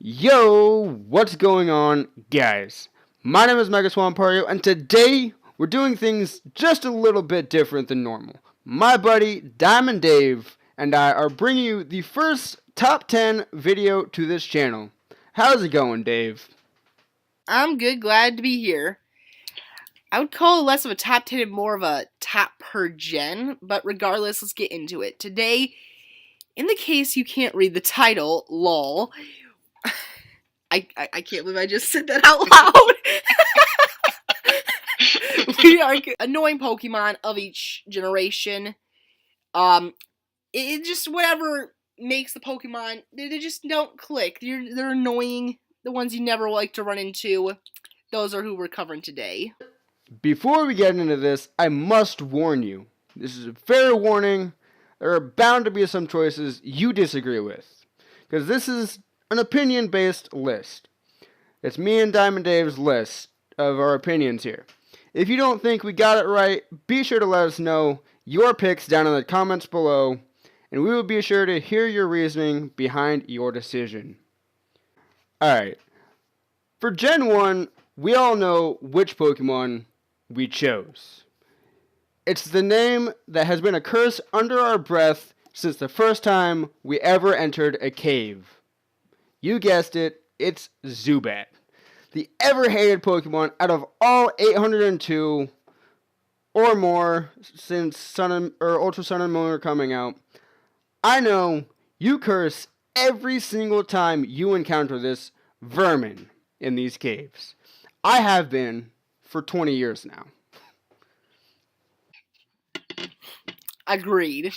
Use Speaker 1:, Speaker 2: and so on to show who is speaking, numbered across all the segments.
Speaker 1: Yo, what's going on, guys? My name is Mega Swampario, and today we're doing things just a little bit different than normal. My buddy Diamond Dave and I are bringing you the first top 10 video to this channel. How's it going, Dave?
Speaker 2: I'm good, glad to be here. I would call it less of a top 10 and more of a top per gen, but regardless, let's get into it. Today, in the case you can't read the title, lol, I can't believe I just said that out loud. We are annoying Pokemon of each generation. It just, whatever makes the Pokemon, they just don't click. They're annoying. The ones you never like to run into. Those are who we're covering today.
Speaker 1: Before we get into this, I must warn you. This is a fair warning. There are bound to be some choices you disagree with. Because this is an opinion-based list. It's me and Diamond Dave's list of our opinions here. If you don't think we got it right, be sure to let us know your picks down in the comments below, and we will be sure to hear your reasoning behind your decision. Alright, for Gen 1, we all know which Pokemon we chose. It's the name that has been a curse under our breath since the first time we ever entered a cave. You guessed it, it's Zubat. The ever-hated Pokemon out of all 802 or more since Ultra Sun and Moon are coming out. I know you curse every single time you encounter this vermin in these caves. I have been for 20 years now.
Speaker 2: Agreed.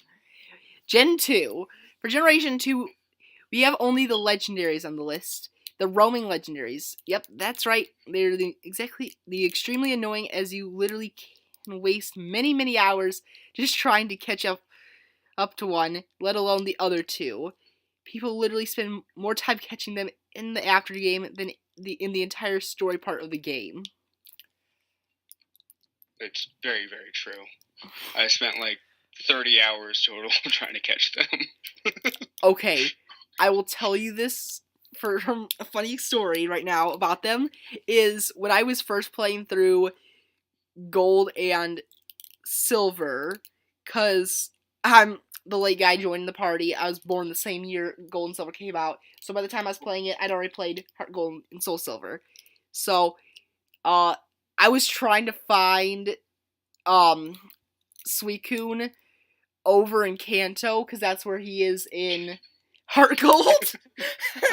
Speaker 2: Gen 2. For Generation 2, we have only the legendaries on the list. The roaming legendaries. Yep, that's right. They're the extremely annoying, as you literally can waste many hours just trying to catch up to one, let alone the other two. People literally spend more time catching them in the after game than in the entire story part of the game.
Speaker 3: It's very, very true. I spent like 30 hours total trying to catch them.
Speaker 2: Okay, I will tell you this for a funny story right now about them, is when I was first playing through Gold and Silver, because I'm the late guy joining the party. I was born the same year Gold and Silver came out, so by the time I was playing it, I'd already played Heart Gold and Soul Silver. So, I was trying to find Suicune over in Kanto, because that's where he is in Heart Gold.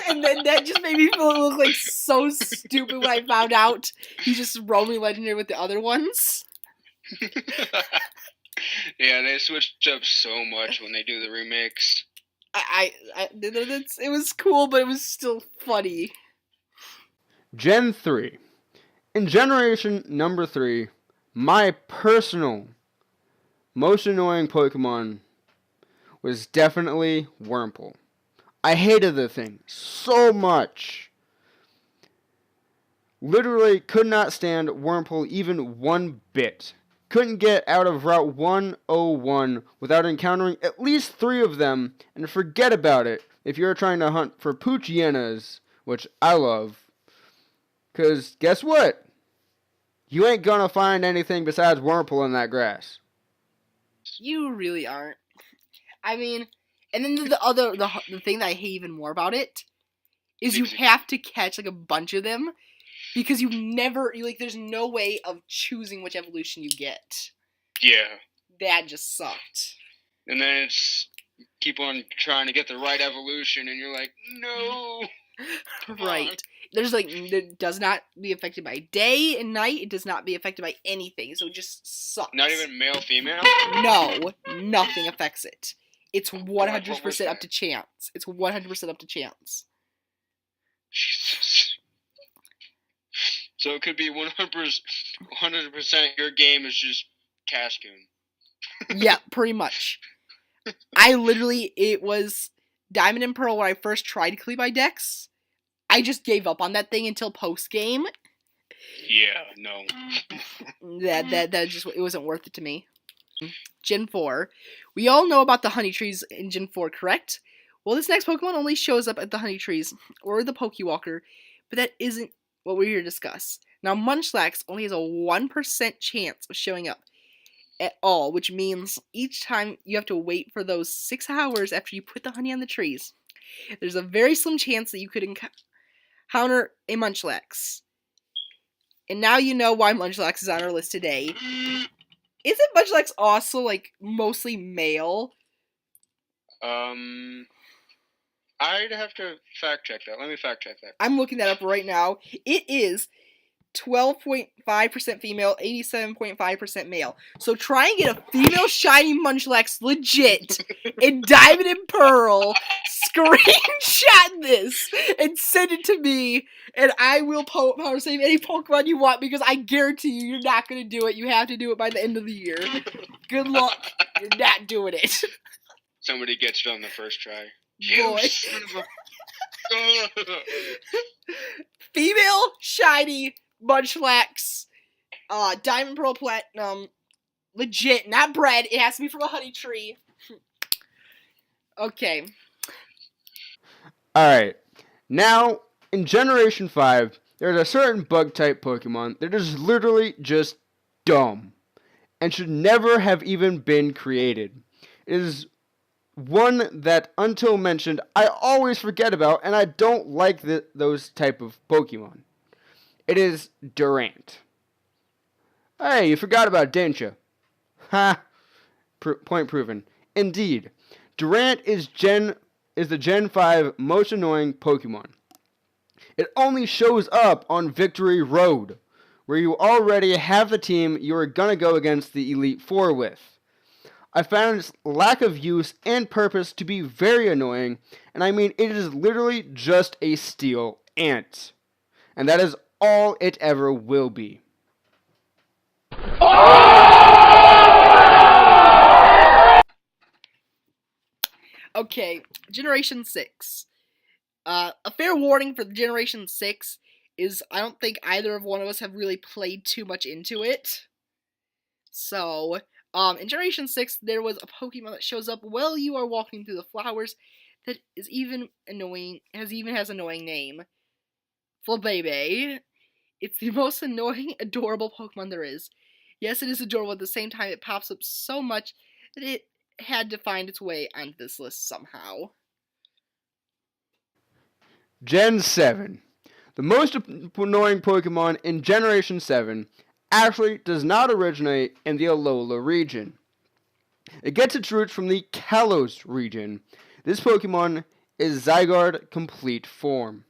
Speaker 2: And then that just made me look like so stupid when I found out he's just roaming legendary with the other ones.
Speaker 3: Yeah, they switched up so much when they do the remix.
Speaker 2: It was cool, but it was still funny.
Speaker 1: Gen 3. In generation number 3, my personal most annoying Pokemon was definitely Wurmple. I hated the thing so much. Literally could not stand Wurmple even one bit. Couldn't get out of Route 101 without encountering at least 3 of them, and forget about it if you're trying to hunt for Poochyenas, which I love. Because guess what? You ain't gonna find anything besides Wurmple in that grass.
Speaker 2: You really aren't. I mean, and then the thing that I hate even more about it is you have to catch like a bunch of them, because there's no way of choosing which evolution you get.
Speaker 3: Yeah.
Speaker 2: That just sucked.
Speaker 3: And then it's keep on trying to get the right evolution, and you're like, no.
Speaker 2: Right. It does not be affected by day and night. It does not be affected by anything. So it just sucks.
Speaker 3: Not even male, female?
Speaker 2: No, nothing affects it. It's 100% up to chance. It's 100% up to chance.
Speaker 3: Jesus. So it could be 100% your game is just Cascoon.
Speaker 2: Yeah, pretty much. It was Diamond and Pearl when I first tried to clean my decks. I just gave up on that thing until post-game.
Speaker 3: Yeah, no.
Speaker 2: It wasn't worth it to me. Gen 4. We all know about the honey trees in Gen 4, correct? Well, this next Pokemon only shows up at the Honey Trees or the Pokewalker, but that isn't what we're here to discuss. Now, Munchlax only has a 1% chance of showing up at all, which means each time you have to wait for those 6 hours after you put the honey on the trees. There's a very slim chance that you could encounter a Munchlax. And now you know why Munchlax is on our list today. Isn't Munchlax also, like, mostly male?
Speaker 3: I'd have to fact check that. Let me fact check that.
Speaker 2: I'm looking that up right now. It is 12.5% female, 87.5% male. So try and get a female shiny Munchlax legit in Diamond and Pearl, screenshot this, and send it to me, and I will power save any Pokemon you want, because I guarantee you're not going to do it. You have to do it by the end of the year. Good luck. You're not doing it.
Speaker 3: Somebody gets it on the first try.
Speaker 2: Boy. Female shiny Munchlax, Diamond Pearl Platinum, legit, not bred. It has to be from a honey tree. Okay.
Speaker 1: Alright, now, in Generation 5, there's a certain bug-type Pokemon that is literally just dumb, and should never have even been created. It is one that, until mentioned, I always forget about, and I don't like those type of Pokemon. It is Durant. Hey, you forgot about it, didn't you? Ha! Point proven. Indeed, Durant is the Gen 5 most annoying Pokemon. It only shows up on Victory Road, where you already have the team you are gonna go against the Elite Four with. I found its lack of use and purpose to be very annoying, and I mean it is literally just a steel ant. And that is all it ever will be.
Speaker 2: Okay, Generation 6. A fair warning for the Generation 6 is I don't think either of one of us have really played too much into it. So, in Generation 6, there was a Pokemon that shows up while you are walking through the flowers that is even annoying, has annoying name. Flabebe. It's the most annoying, adorable Pokemon there is. Yes, it is adorable, at the same time it pops up so much that it had to find its way onto this list somehow.
Speaker 1: Gen 7. The most annoying Pokemon in Generation 7 actually does not originate in the Alola region. It gets its roots from the Kalos region. This Pokemon is Zygarde Complete Form.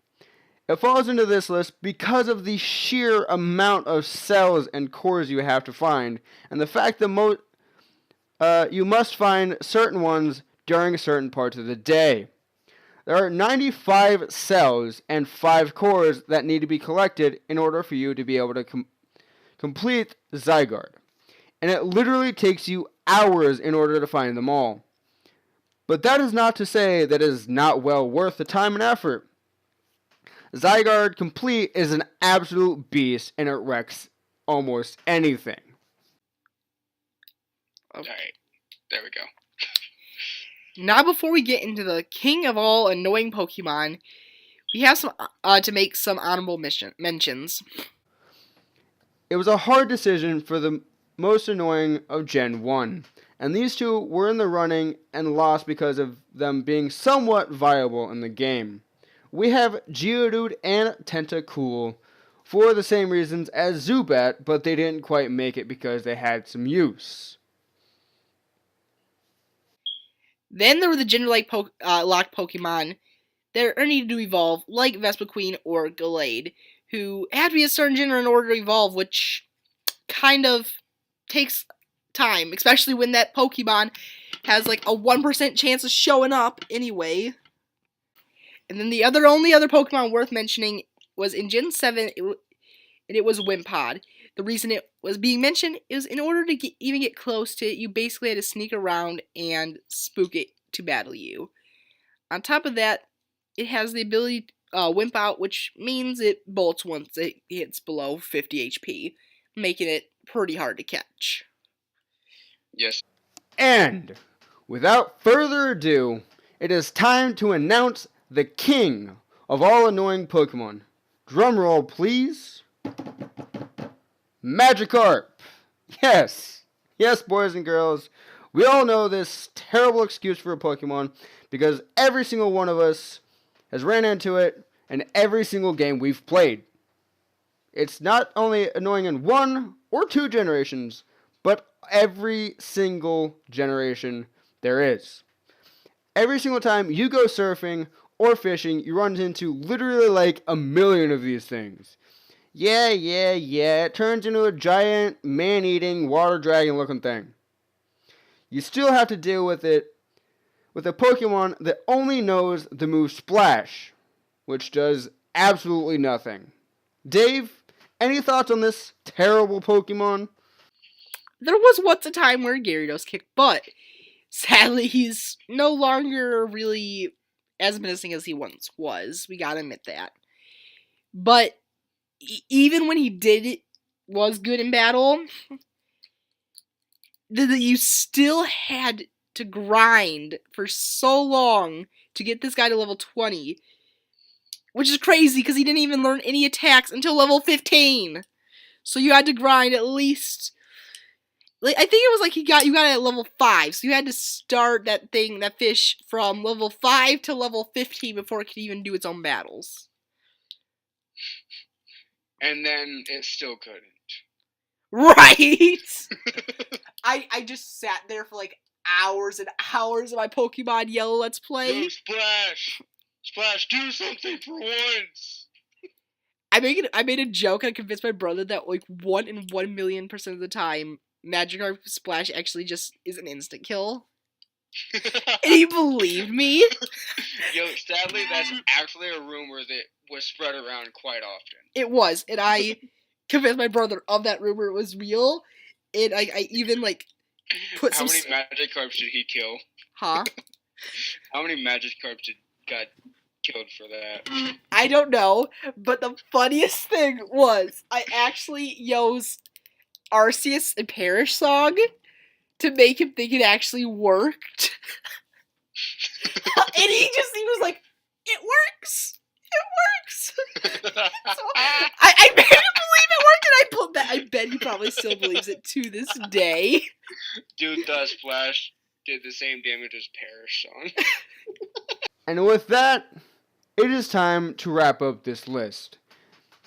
Speaker 1: It falls into this list because of the sheer amount of cells and cores you have to find, and the fact that you must find certain ones during certain parts of the day. There are 95 cells and 5 cores that need to be collected in order for you to be able to complete Zygarde. And it literally takes you hours in order to find them all. But that is not to say that it is not well worth the time and effort. Zygarde Complete is an absolute beast, and it wrecks almost anything.
Speaker 3: Alright, there we go.
Speaker 2: Now, before we get into the king of all annoying Pokemon, we have some to make some honorable mentions.
Speaker 1: It was a hard decision for the most annoying of Gen 1, and these two were in the running and lost because of them being somewhat viable in the game. We have Geodude and Tentacool for the same reasons as Zubat, but they didn't quite make it because they had some use.
Speaker 2: Then there were the gender-locked Pokemon that are needed to evolve, like Vespiquen or Gallade, who have to be a certain gender in order to evolve, which kind of takes time, especially when that Pokemon has like a 1% chance of showing up anyway. And then the only other Pokemon worth mentioning was in Gen 7, and it was Wimpod. The reason it was being mentioned is in order to even get close to it, you basically had to sneak around and spook it to battle you. On top of that, it has the ability Wimp Out, which means it bolts once it hits below 50 HP, making it pretty hard to catch.
Speaker 3: Yes.
Speaker 1: And, without further ado, it is time to announce the king of all annoying Pokemon. Drumroll, please. Magikarp. Yes. Yes, boys and girls. We all know this terrible excuse for a Pokemon because every single one of us has ran into it in every single game we've played. It's not only annoying in 1 or 2 generations, but every single generation there is. Every single time you go surfing or fishing, you run into literally like a million of these things. Yeah, it turns into a giant man-eating water dragon looking thing. You still have to deal with it with a Pokemon that only knows the move Splash, which does absolutely nothing. Dave, any thoughts on this terrible Pokemon?
Speaker 2: There was once a time where Gyarados kicked butt. Sadly, he's no longer really as menacing as he once was. We gotta admit that. But even when he was good in battle, you still had to grind for so long to get this guy to level 20. Which is crazy because he didn't even learn any attacks until level 15. So you had to grind at least... I think it was like you got it at level 5. So you had to start that fish from level 5 to level 15 before it could even do its own battles.
Speaker 3: And then it still couldn't.
Speaker 2: Right! I just sat there for like hours and hours of my Pokemon Yellow Let's Play.
Speaker 3: Go Splash! Splash, do something for once!
Speaker 2: I made a joke and I convinced my brother that like 1 in 1,000,000% of the time, Magikarp Splash actually just is an instant kill. And he believed me.
Speaker 3: Yo, sadly, that's actually a rumor that was spread around quite often.
Speaker 2: It was, and I convinced my brother of that rumor was real, and I even like put
Speaker 3: How
Speaker 2: some...
Speaker 3: many Magikarps did he kill?
Speaker 2: Huh?
Speaker 3: How many Magikarps got killed for that?
Speaker 2: I don't know, but the funniest thing was I actually used Arceus and Parrish song to make him think it actually worked. And he was like, it works! It works! So I made him believe it worked, and I bet he probably still believes it to this day.
Speaker 3: Dude, the Splash did the same damage as Parrish song.
Speaker 1: And with that, it is time to wrap up this list.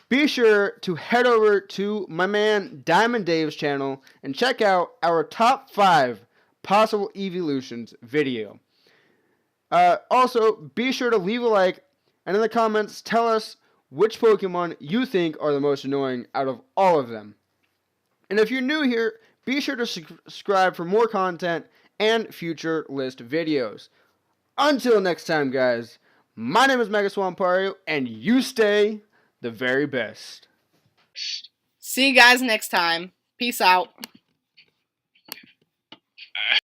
Speaker 1: Be sure to head over to my man Diamond Dave's channel and check out our top 5 possible evolutions video. Also, be sure to leave a like and in the comments tell us which Pokemon you think are the most annoying out of all of them. And if you're new here, be sure to subscribe for more content and future list videos. Until next time, guys, my name is Mega Swampario, and you stay the very best.
Speaker 2: See you guys next time. Peace out.